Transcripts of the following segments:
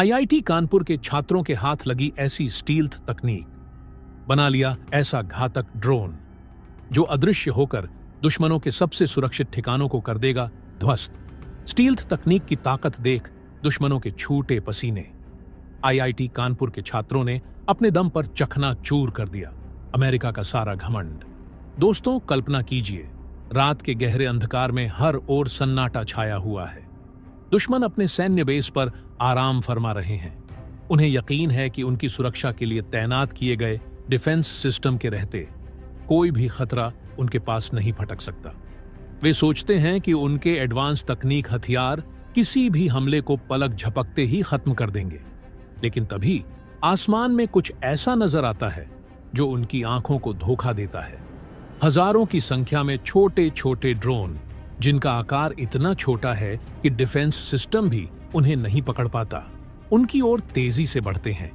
IIT Kanpur के छात्रों के हाथ लगी ऐसी स्टील्थ तकनीक, बना लिया ऐसा घातक ड्रोन जो अदृश्य होकर दुश्मनों के सबसे सुरक्षित ठिकानों को कर देगा ध्वस्त। स्टील्थ तकनीक की ताकत देख दुश्मनों के छूटे पसीने। आईआईटी कानपुर के छात्रों ने अपने दम पर चकनाचूर कर दिया अमेरिका का सारा घमंड। दोस्तों, कल्पना कीजिए, रात के गहरे अंधकार में हर ओर सन्नाटा छाया हुआ है। दुश्मन अपने सैन्य बेस पर आराम फरमा रहे हैं। उन्हें यकीन है कि उनकी सुरक्षा के लिए तैनात किए गए डिफेंस सिस्टम के रहते कोई भी खतरा उनके पास नहीं फटक सकता। वे सोचते हैं कि उनके एडवांस तकनीक हथियार किसी भी हमले को पलक झपकते ही खत्म कर देंगे। लेकिन तभी आसमान में कुछ ऐसा नजर आता है जो उनकी आंखों को धोखा देता है। हजारों की संख्या में छोटे छोटे ड्रोन, जिनका आकार इतना छोटा है कि डिफेंस सिस्टम भी उन्हें नहीं पकड़ पाता, उनकी ओर तेजी से बढ़ते हैं।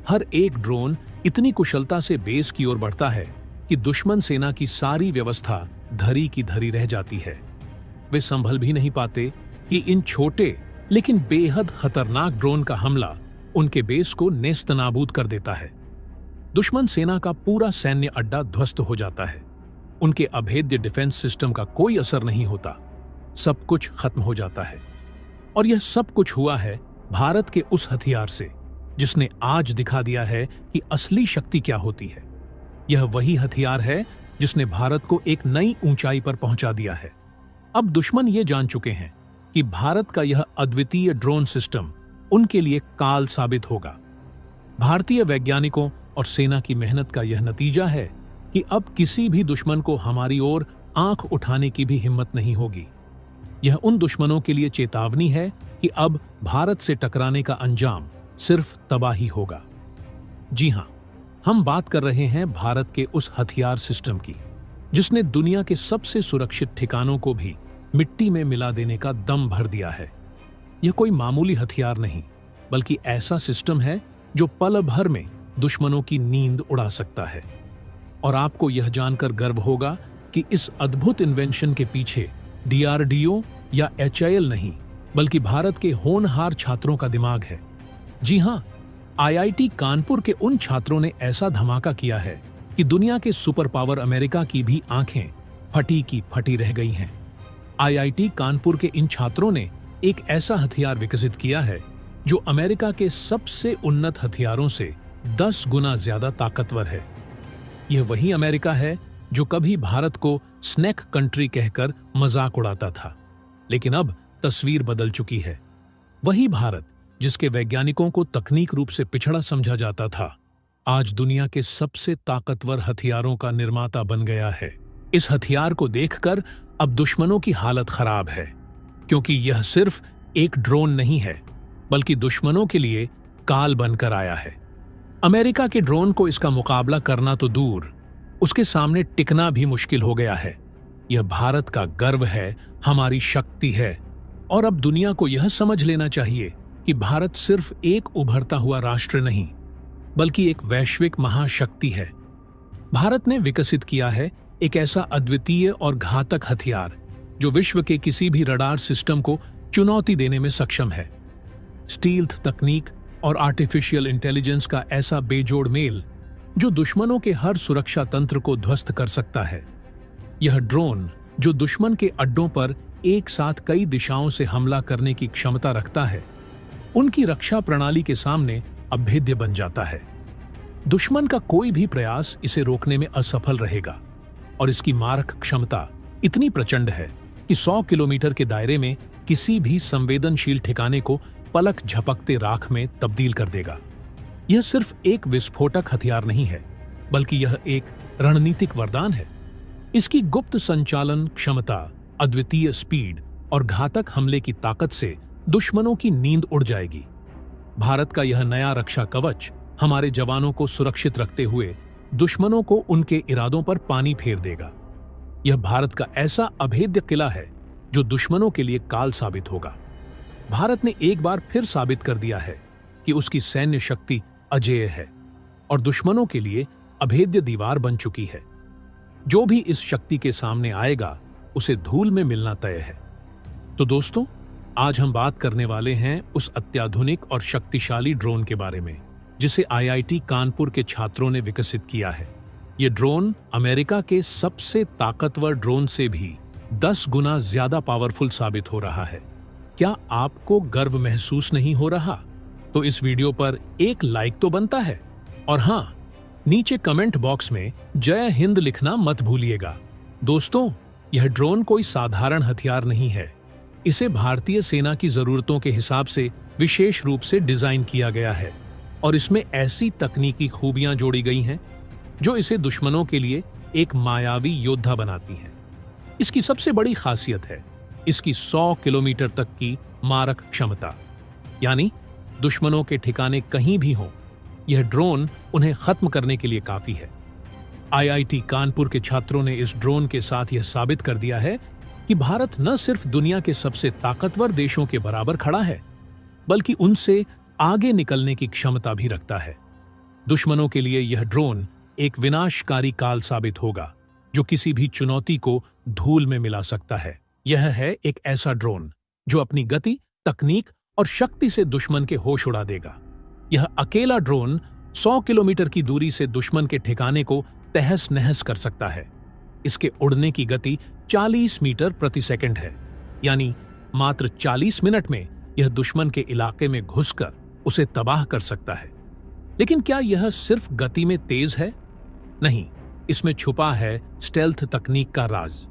हर एक ड्रोन इतनी कुशलता से बेस की ओर बढ़ता है कि दुश्मन सेना की सारी व्यवस्था धरी की धरी रह जाती है। वे संभल भी नहीं पाते कि इन छोटे लेकिन बेहद खतरनाक ड्रोन का हमला उनके बेस को नेस्तनाबूद कर देता है। दुश्मन सेना का पूरा सैन्य अड्डा ध्वस्त हो जाता है। उनके अभेद्य डिफेंस सिस्टम का कोई असर नहीं होता, सब कुछ खत्म हो जाता है। और यह सब कुछ हुआ है भारत के उस हथियार से जिसने आज दिखा दिया है कि असली शक्ति क्या होती है। यह वही हथियार है जिसने भारत को एक नई ऊंचाई पर पहुंचा दिया है। अब दुश्मन ये जान चुके हैं कि भारत का यह अद्वितीय ड्रोन सिस्टम उनके लिए काल साबित होगा। भारतीय वैज्ञानिकों और सेना की मेहनत का यह नतीजा है कि अब किसी भी दुश्मन को हमारी ओर आंख उठाने की भी हिम्मत नहीं होगी। यह उन दुश्मनों के लिए चेतावनी है कि अब भारत से टकराने का अंजाम सिर्फ तबाही होगा। जी हां, हम बात कर रहे हैं भारत के उस हथियार सिस्टम की जिसने दुनिया के सबसे सुरक्षित ठिकानों को भी मिट्टी में मिला देने का दम भर दिया है। यह कोई मामूली हथियार नहीं, बल्कि ऐसा सिस्टम है जो पल भर में दुश्मनों की नींद उड़ा सकता है। और आपको यह जानकर गर्व होगा कि इस अद्भुत इन्वेंशन के पीछे डीआरडीओ या एचएएल नहीं, बल्कि भारत के होनहार छात्रों का दिमाग है। जी हां, आईआईटी कानपुर के उन छात्रों ने ऐसा धमाका किया है कि दुनिया के सुपर पावर अमेरिका की भी आंखें फटी की फटी रह गई हैं। आईआईटी कानपुर के इन छात्रों ने एक ऐसा हथियार विकसित किया है जो अमेरिका के सबसे उन्नत हथियारों से 10 गुना ज्यादा ताकतवर है। यह वही अमेरिका है जो कभी भारत को स्नैक कंट्री कहकर मजाक उड़ाता था, लेकिन अब तस्वीर बदल चुकी है। वही भारत जिसके वैज्ञानिकों को तकनीक रूप से पिछड़ा समझा जाता था, आज दुनिया के सबसे ताकतवर हथियारों का निर्माता बन गया है। इस हथियार को देखकर अब दुश्मनों की हालत खराब है, क्योंकि यह सिर्फ एक ड्रोन नहीं है, बल्कि दुश्मनों के लिए काल बनकर आया है। अमेरिका के ड्रोन को इसका मुकाबला करना तो दूर, उसके सामने टिकना भी मुश्किल हो गया है। यह भारत का गर्व है, हमारी शक्ति है। और अब दुनिया को यह समझ लेना चाहिए कि भारत सिर्फ एक उभरता हुआ राष्ट्र नहीं, बल्कि एक वैश्विक महाशक्ति है। भारत ने विकसित किया है एक ऐसा अद्वितीय और घातक हथियार जो विश्व के किसी भी रडार सिस्टम को चुनौती देने में सक्षम है। स्टील्थ तकनीक और आर्टिफिशियल इंटेलिजेंस का ऐसा बेजोड़ मेल जो दुश्मनों के हर सुरक्षा तंत्र को ध्वस्त कर सकता है। यह ड्रोन जो दुश्मन के अड्डों पर एक साथ कई दिशाओं से हमला करने की क्षमता रखता है, उनकी रक्षा प्रणाली के सामने अभेद्य बन जाता है। दुश्मन का कोई भी प्रयास इसे रोकने में असफल रहेगा और इसकी मारक क्षमता इतनी प्रचंड है कि 100 किलोमीटर के दायरे में किसी भी संवेदनशील ठिकाने को पलक झपकते राख में तब्दील कर देगा। यह सिर्फ एक विस्फोटक हथियार नहीं है, बल्कि यह एक रणनीतिक वरदान है। इसकी गुप्त संचालन क्षमता, अद्वितीय स्पीड और घातक हमले की ताकत से दुश्मनों की नींद उड़ जाएगी। भारत का यह नया रक्षा कवच हमारे जवानों को सुरक्षित रखते हुए दुश्मनों को उनके इरादों पर पानी फेर देगा। यह भारत का ऐसा अभेद्य किला है जो दुश्मनों के लिए काल साबित होगा। भारत ने एक बार फिर साबित कर दिया है कि उसकी सैन्य शक्ति अजेय है और दुश्मनों के लिए अभेद्य दीवार बन चुकी है। जो भी इस शक्ति के सामने आएगा उसे धूल में मिलना तय है। तो दोस्तों, आज हम बात करने वाले हैं उस अत्याधुनिक और शक्तिशाली ड्रोन के बारे में जिसे आईआईटी कानपुर के छात्रों ने विकसित किया है। ये ड्रोन अमेरिका के सबसे ताकतवर ड्रोन से भी 10 गुना ज्यादा पावरफुल साबित हो रहा है। क्या आपको गर्व महसूस नहीं हो रहा? तो इस वीडियो पर एक लाइक तो बनता है, और हाँ, नीचे कमेंट बॉक्स में जय हिंद लिखना मत भूलिएगा। दोस्तों, यह ड्रोन कोई साधारण हथियार नहीं है। इसे भारतीय सेना की जरूरतों के हिसाब से विशेष रूप से डिजाइन किया गया है और इसमें ऐसी तकनीकी खूबियां जोड़ी गई हैं जो इसे दुश्मनों के लिए एक मायावी योद्धा बनाती हैं। इसकी सबसे बड़ी खासियत है इसकी 100 किलोमीटर तक की मारक क्षमता, यानी दुश्मनों के ठिकाने कहीं भी हों, यह ड्रोन उन्हें खत्म करने के लिए काफी है। आईआईटी कानपुर के छात्रों ने इस ड्रोन के साथ यह साबित कर दिया है कि भारत न सिर्फ दुनिया के सबसे ताकतवर देशों के बराबर खड़ा है, बल्कि उनसे आगे निकलने की क्षमता भी रखता है। दुश्मनों के लिए यह ड्रोन एक विनाशकारी काल साबित होगा जो किसी भी चुनौती को धूल में मिला सकता है। यह है एक ऐसा ड्रोन जो अपनी गति, तकनीक और शक्ति से दुश्मन के होश उड़ा देगा। यह अकेला ड्रोन 100 किलोमीटर की दूरी से दुश्मन के ठिकाने को तहस नहस कर सकता है। इसके उड़ने की गति 40 मीटर प्रति सेकंड है, यानी मात्र 40 मिनट में यह दुश्मन के इलाके में घुसकर उसे तबाह कर सकता है। लेकिन क्या यह सिर्फ गति में तेज है? नहीं, इसमें छुपा है स्टेल्थ तकनीक का राज।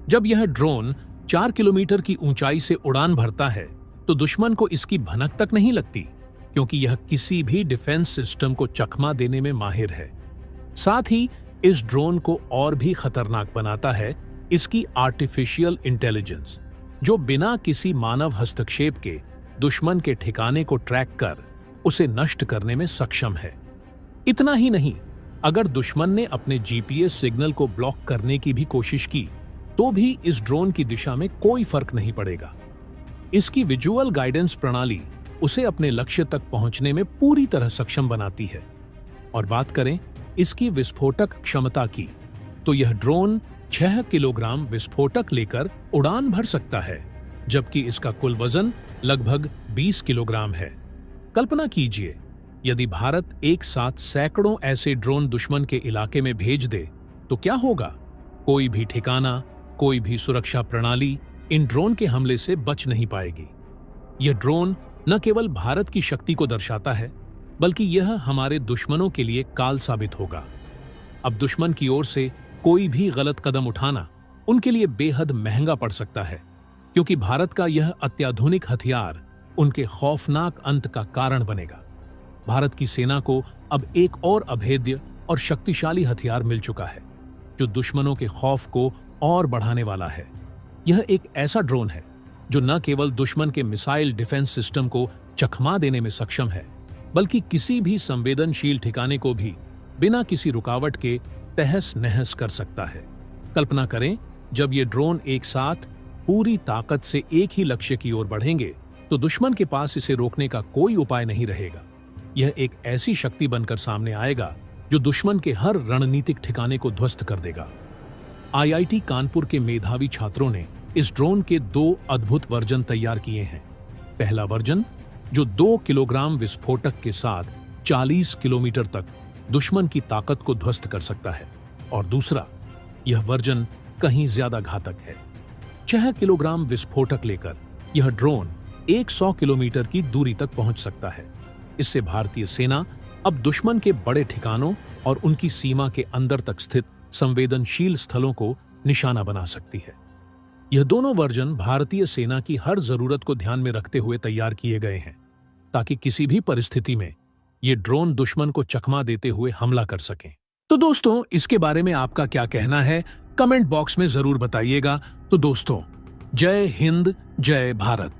जब यह ड्रोन 4 किलोमीटर की ऊंचाई से उड़ान भरता है तो दुश्मन को इसकी भनक तक नहीं लगती, क्योंकि यह किसी भी डिफेंस सिस्टम को चकमा देने में माहिर है। साथ ही इस ड्रोन को और भी खतरनाक बनाता है इसकी आर्टिफिशियल इंटेलिजेंस, जो बिना किसी मानव हस्तक्षेप के दुश्मन के ठिकाने को ट्रैक कर उसे नष्ट करने में सक्षम है। इतना ही नहीं, अगर दुश्मन ने अपने जीपीएस सिग्नल को ब्लॉक करने की भी कोशिश की तो भी इस ड्रोन की दिशा में कोई फर्क नहीं पड़ेगा। इसकी विजुअल गाइडेंस प्रणाली उसे अपने लक्ष्य तक पहुंचने में पूरी तरह सक्षम बनाती है। और बात करें इसकी विस्फोटक क्षमता की, तो यह ड्रोन 6 किलोग्राम विस्फोटक लेकर उड़ान भर सकता है, जबकि इसका कुल वजन लगभग 20 किलोग्राम है। कल्पना कीजिए, यदि भारत एक साथ सैकड़ों ऐसे ड्रोन दुश्मन के इलाके में भेज दे तो क्या होगा? कोई भी ठिकाना, कोई भी सुरक्षा प्रणाली इन ड्रोन के हमले से बच नहीं पाएगी। यह ड्रोन न केवल भारत की शक्ति को दर्शाता है, बल्कि यह हमारे दुश्मनों के लिए काल साबित होगा। अब दुश्मन की ओर से कोई भी गलत कदम उठाना उनके लिए बेहद महंगा पड़ सकता है, क्योंकि भारत का यह अत्याधुनिक हथियार उनके खौफनाक अंत का कारण बनेगा। भारत की सेना को अब एक और अभेद्य और शक्तिशाली हथियार मिल चुका है जो दुश्मनों के खौफ को और बढ़ाने वाला है। यह एक ऐसा ड्रोन है जो न केवल दुश्मन के मिसाइल डिफेंस सिस्टम को चकमा देने में सक्षम है, बल्कि किसी भी संवेदनशील ठिकाने को भी बिना किसी रुकावट के तहस नहस कर सकता है। कल्पना करें, जब ये ड्रोन एक साथ पूरी ताकत से एक ही लक्ष्य की ओर बढ़ेंगे तो दुश्मन के पास इसे रोकने का कोई उपाय नहीं रहेगा। यह एक ऐसी शक्ति बनकर सामने आएगा जो दुश्मन के हर रणनीतिक ठिकाने को ध्वस्त कर देगा। आईआईटी कानपुर के मेधावी छात्रों ने इस ड्रोन के 2 अद्भुत वर्जन तैयार किए हैं। पहला वर्जन, जो 2 किलोग्राम विस्फोटक के साथ 40 किलोमीटर तक दुश्मन की ताकत को ध्वस्त कर सकता है, और दूसरा, यह वर्जन कहीं ज्यादा घातक है। 6 किलोग्राम विस्फोटक लेकर यह ड्रोन 100 किलोमीटर की दूरी तक पहुंच सकता है। इससे भारतीय सेना अब दुश्मन के बड़े ठिकानों और उनकी सीमा के अंदर तक स्थित संवेदनशील स्थलों को निशाना बना सकती है। यह दोनों वर्जन भारतीय सेना की हर जरूरत को ध्यान में रखते हुए तैयार किए गए हैं, ताकि किसी भी परिस्थिति में ये ड्रोन दुश्मन को चकमा देते हुए हमला कर सकें। तो दोस्तों, इसके बारे में आपका क्या कहना है? कमेंट बॉक्स में जरूर बताइएगा। तो दोस्तों, जय हिंद, जय भारत।